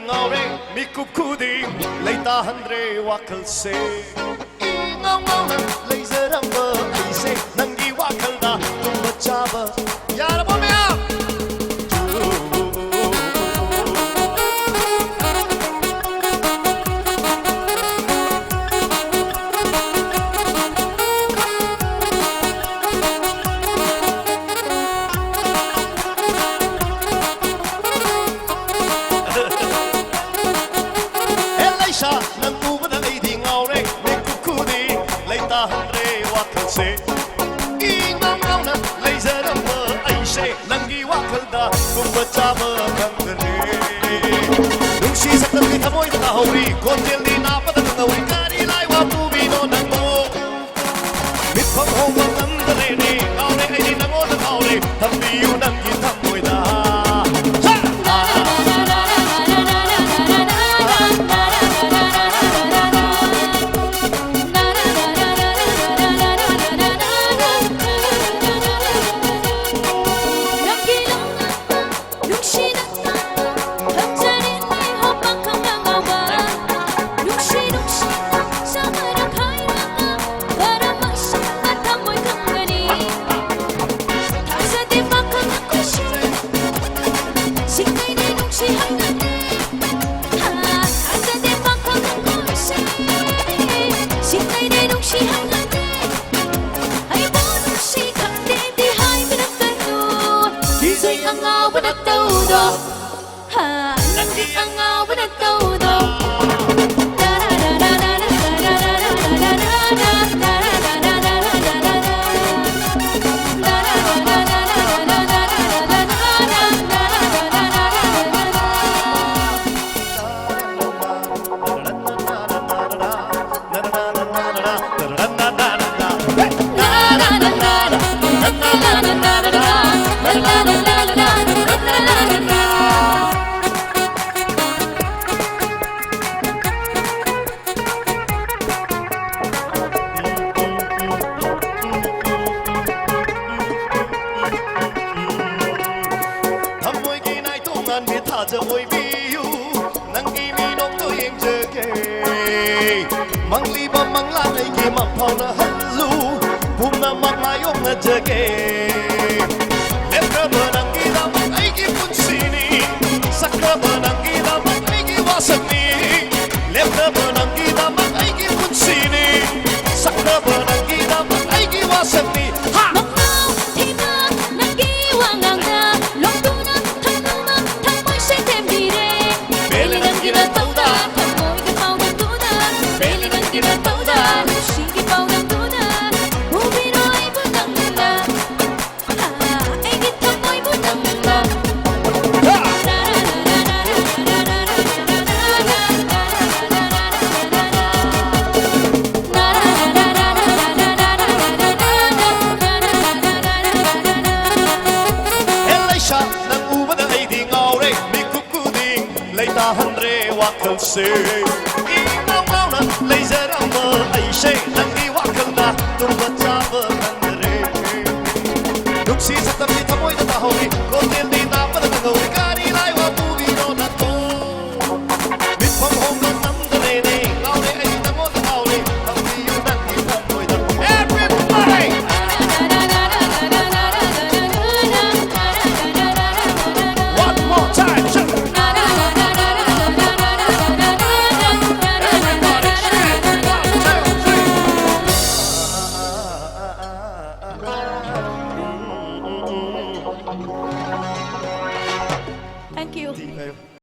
ngaure mikup kuding leita handre wakal se ngau ngau na laser amba aise nangi wakal da tumba chaba yar bon me up nang uba na ay di ngaure may kukudi leita handre wakal se ingaw ngaw na laser amba aise nangi wakal da tumba chaba kangre nung si sa tabi tamoy na kahuri konjel ni napa na ngauri kari lai wa pubi no nango mit pang hong ang andare ni ngaure ay di nango na ngaure tambi yu nangi tamoy da Nangi ang awa na todoจะโวยบิวนังกีมีนกตัวเองเจอเกมังลีบมังลาไอ้กีมังพองนะฮัลลูภูมินามังลายงนะเจอเกเล็บกระเบนังกีดำไอ้กีปุ่นซีนีสักกระเบนังกีดำไอ้กีวาสักนีเล็บกระเบนังกีดำไอ้กีปุ่นซีนีสักกระเบนังกีดำไอ้กีวาสักนีฮ่าleita handre wakal se ingaw ngaw na laser amba aise nangi wakal da tumba chaba kangre nung si sa tabi tamoy na tahori konjel ni napa na ngauri kari lai wa pubi no nato mit pang hong na namdale ne ngaure ay nango na ngaure tambi yu nangi tamoy da everybody one more time Thank you.